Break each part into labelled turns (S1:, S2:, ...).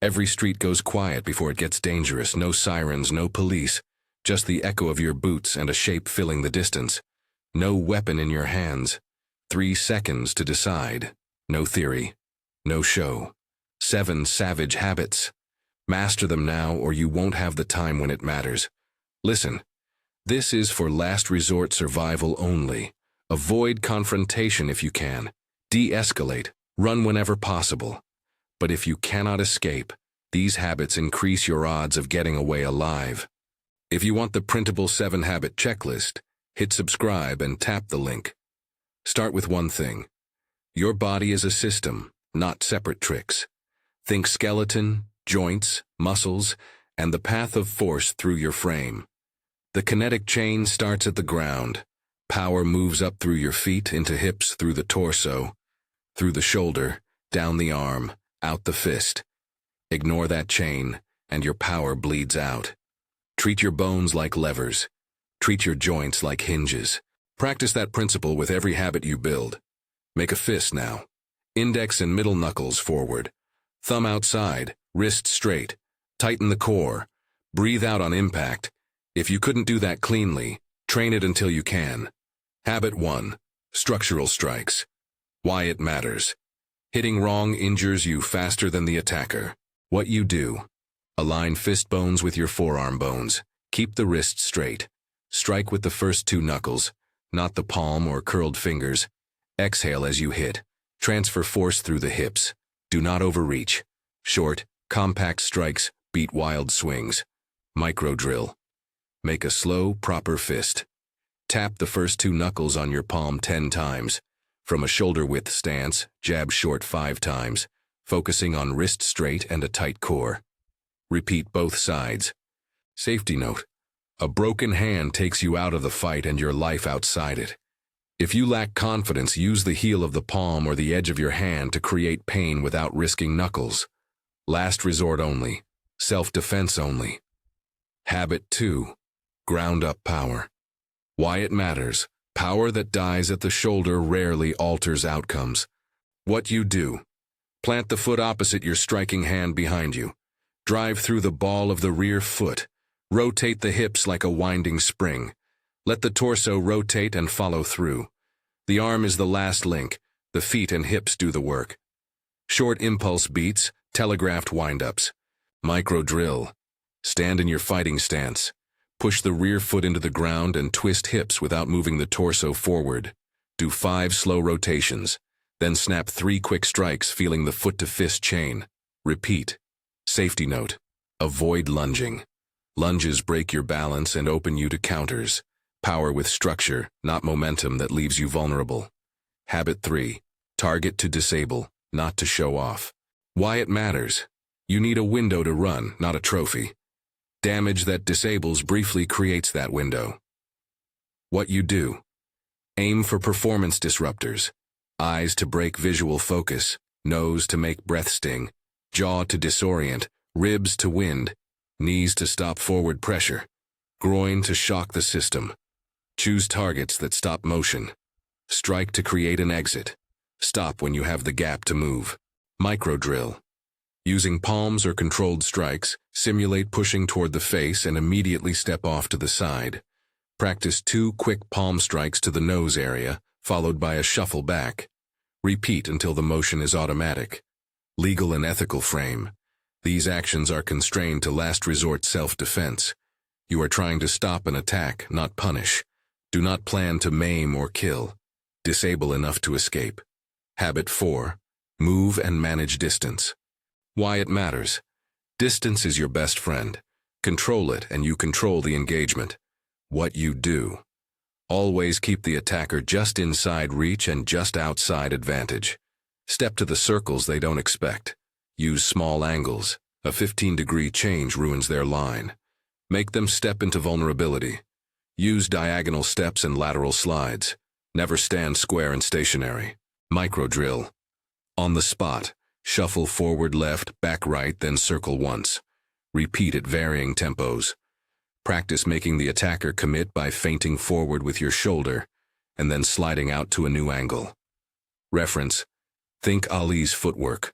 S1: Every street goes quiet before it gets dangerous. No sirens, no police. Just the echo of your boots and a shape filling the distance. No weapon in your hands. 3 seconds to decide. No theory. No show. 7 savage habits. Master them now or you won't have the time when it matters. Listen, this is for last resort survival only. Avoid confrontation if you can. De-escalate. Run whenever possible. But if you cannot escape, these habits increase your odds of getting away alive. If you want the printable 7-habit checklist, hit subscribe and tap the link. Start with one thing. Your body is a system, not separate tricks. Think skeleton, joints, muscles, and the path of force through your frame. The kinetic chain starts at the ground. Power moves up through your feet, into hips, through the torso, through the shoulder, down the arm, out the fist. Ignore that chain, and your power bleeds out. Treat your bones like levers. Treat your joints like hinges. Practice that principle with every habit you build. Make a fist now. Index and middle knuckles forward. Thumb outside, wrist straight. Tighten the core. Breathe out on impact. If you couldn't do that cleanly, train it until you can. Habit 1. Structural strikes. Why it matters. Hitting wrong injures you faster than the attacker. What you do. Align fist bones with your forearm bones. Keep the wrist straight. Strike with the first 2 knuckles, not the palm or curled fingers. Exhale as you hit. Transfer force through the hips. Do not overreach. Short, compact strikes beat wild swings. Micro drill. Make a slow, proper fist. Tap the first 2 knuckles on your palm 10 times. From a shoulder-width stance, jab short 5 times, focusing on wrist straight and a tight core. Repeat both sides. Safety note. A broken hand takes you out of the fight and your life outside it. If you lack confidence, use the heel of the palm or the edge of your hand to create pain without risking knuckles. Last resort only. Self-defense only. Habit 2. Ground-up power. Why it matters. Power that dies at the shoulder rarely alters outcomes. What you do. Plant the foot opposite your striking hand behind you. Drive through the ball of the rear foot. Rotate the hips like a winding spring. Let the torso rotate and follow through. The arm is the last link. The feet and hips do the work. Short impulse beats, telegraphed windups. Micro drill. Stand in your fighting stance. Push the rear foot into the ground and twist hips without moving the torso forward. Do 5 slow rotations. Then snap 3 quick strikes, feeling the foot-to-fist chain. Repeat. Safety note. Avoid lunging. Lunges break your balance and open you to counters. Power with structure, not momentum that leaves you vulnerable. Habit 3. Target to disable, not to show off. Why it matters. You need a window to run, not a trophy. Damage that disables briefly creates that window. What you do. Aim for performance disruptors. Eyes to break visual focus, nose to make breath sting, jaw to disorient, ribs to wind, knees to stop forward pressure, groin to shock the system. Choose targets that stop motion. Strike to create an exit. Stop when you have the gap to move. Micro drill. Using palms or controlled strikes, simulate pushing toward the face and immediately step off to the side. Practice 2 quick palm strikes to the nose area, followed by a shuffle back. Repeat until the motion is automatic. Legal and ethical frame. These actions are constrained to last resort self-defense. You are trying to stop an attack, not punish. Do not plan to maim or kill. Disable enough to escape. Habit 4. Move and manage distance. Why it matters. Distance is your best friend. Control it and you control the engagement. What you do. Always keep the attacker just inside reach and just outside advantage. Step to the circles they don't expect. Use small angles. A 15-degree change ruins their line. Make them step into vulnerability. Use diagonal steps and lateral slides. Never stand square and stationary. Micro drill. On the spot. Shuffle forward left, back right, then circle once. Repeat at varying tempos. Practice making the attacker commit by feinting forward with your shoulder and then sliding out to a new angle. Reference. Think Ali's footwork.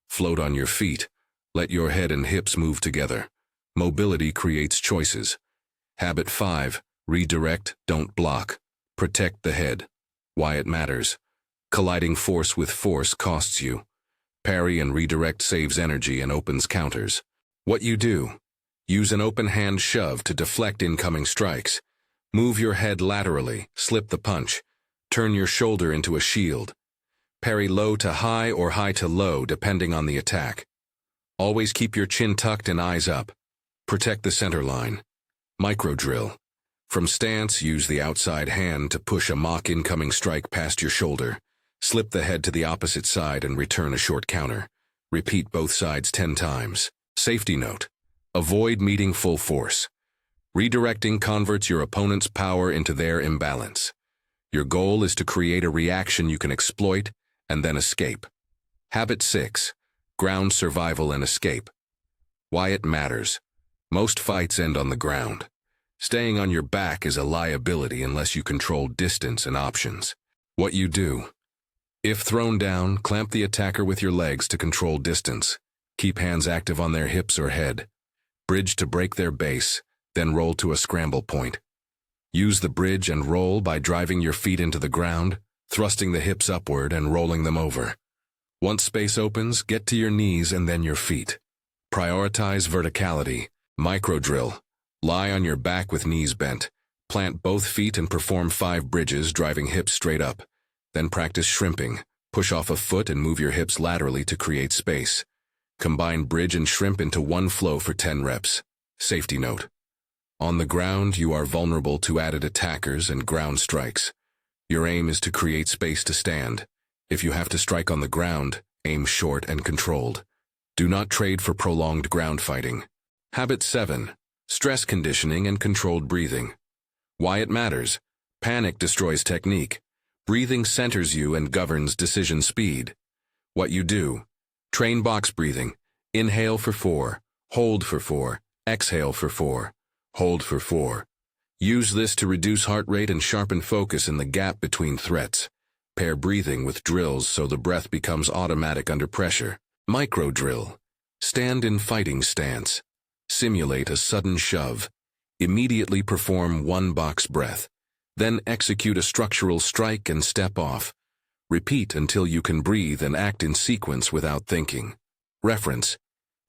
S1: Float on your feet. Let your head and hips move together. Mobility creates choices. Habit 5. Redirect, don't block. Protect the head. Why it matters. Colliding force with force costs you. Parry and redirect saves energy and opens counters. What you do. Use an open hand shove to deflect incoming strikes. Move your head laterally, slip the punch. Turn your shoulder into a shield. Parry low to high or high to low depending on the attack. Always keep your chin tucked and eyes up. Protect the center line. Micro drill. From stance, use the outside hand to push a mock incoming strike past your shoulder. Slip the head to the opposite side and return a short counter. Repeat both sides 10 times. Safety note. Avoid meeting full force. Redirecting converts your opponent's power into their imbalance. Your goal is to create a reaction you can exploit and then escape. Habit 6. Ground survival and escape. Why it matters. Most fights end on the ground. Staying on your back is a liability unless you control distance and options. What you do. If thrown down, clamp the attacker with your legs to control distance. Keep hands active on their hips or head. Bridge to break their base, then roll to a scramble point. Use the bridge and roll by driving your feet into the ground, thrusting the hips upward and rolling them over. Once space opens, get to your knees and then your feet. Prioritize verticality. Micro drill. Lie on your back with knees bent. Plant both feet and perform 5 bridges, driving hips straight up. Then practice shrimping. Push off a foot and move your hips laterally to create space. Combine bridge and shrimp into one flow for 10 reps. Safety note. On the ground, you are vulnerable to added attackers and ground strikes. Your aim is to create space to stand. If you have to strike on the ground, aim short and controlled. Do not trade for prolonged ground fighting. Habit 7. Stress conditioning and controlled breathing. Why it matters. Panic destroys technique. Breathing centers you and governs decision speed. What you do. Train box breathing. Inhale for 4. Hold for 4. Exhale for 4. Hold for 4. Use this to reduce heart rate and sharpen focus in the gap between threats. Pair breathing with drills so the breath becomes automatic under pressure. Micro drill. Stand in fighting stance. Simulate a sudden shove. Immediately perform 1 box breath. Then execute a structural strike and step off. Repeat until you can breathe and act in sequence without thinking. Reference.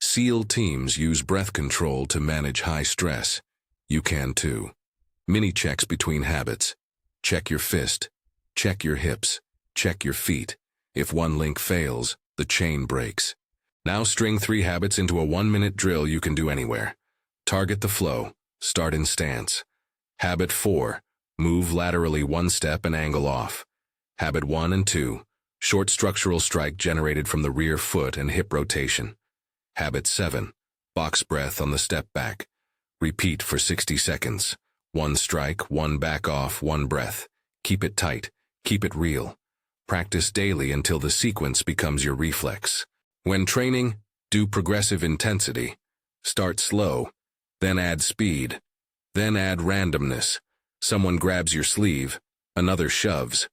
S1: SEAL teams use breath control to manage high stress. You can too. Mini checks between habits. Check your fist. Check your hips. Check your feet. If one link fails, the chain breaks. Now string 3 habits into a 1-minute drill you can do anywhere. Target the flow. Start in stance. Habit 4. Move laterally 1 step and angle off. Habit 1 and 2. Short structural strike generated from the rear foot and hip rotation. Habit 7. Box breath on the step back. Repeat for 60 seconds. 1 strike, 1 back off, 1 breath. Keep it tight. Keep it real. Practice daily until the sequence becomes your reflex. When training, do progressive intensity. Start slow, then add speed, then add randomness. Someone grabs your sleeve, another shoves.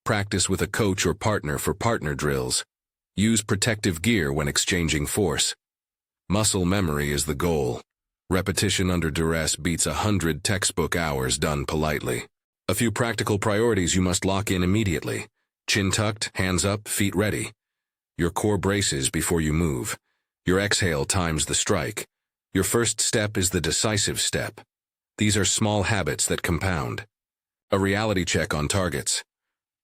S1: Practice with a coach or partner for partner drills. Use protective gear when exchanging force. Muscle memory is the goal. Repetition under duress beats 100 textbook hours done politely. A few practical priorities you must lock in immediately. Chin tucked, hands up, feet ready. Your core braces before you move. Your exhale times the strike. Your first step is the decisive step. These are small habits that compound. A reality check on targets.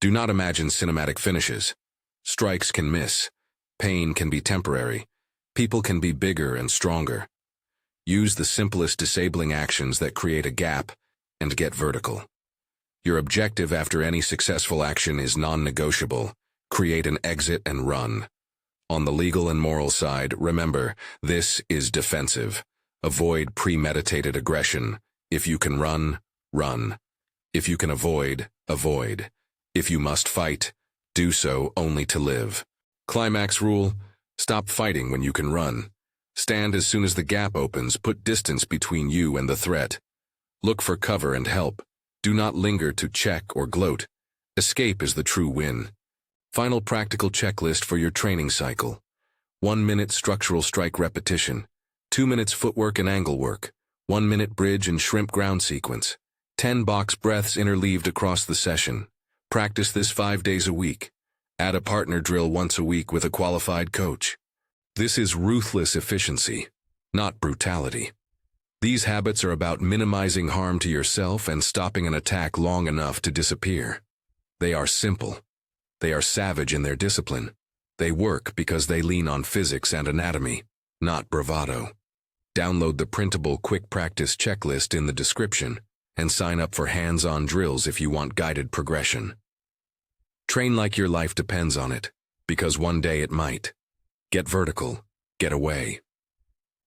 S1: Do not imagine cinematic finishes. Strikes can miss. Pain can be temporary. People can be bigger and stronger. Use the simplest disabling actions that create a gap and get vertical. Your objective after any successful action is non-negotiable. Create an exit and run. On the legal and moral side, remember, this is defensive. Avoid premeditated aggression. If you can run, run. If you can avoid, avoid. If you must fight, do so only to live. Climax rule, stop fighting when you can run. Stand as soon as the gap opens, put distance between you and the threat. Look for cover and help. Do not linger to check or gloat. Escape is the true win. Final practical checklist for your training cycle. 1 minute structural strike repetition, 2 minutes footwork and angle work, 1 minute bridge and shrimp ground sequence, 10 box breaths interleaved across the session. Practice this 5 days a week. Add a partner drill once a week with a qualified coach. This is ruthless efficiency, not brutality. These habits are about minimizing harm to yourself and stopping an attack long enough to disappear. They are simple. They are savage in their discipline. They work because they lean on physics and anatomy, not bravado. Download the printable quick practice checklist in the description and sign up for hands-on drills if you want guided progression. Train like your life depends on it, because one day it might. Get vertical, get away.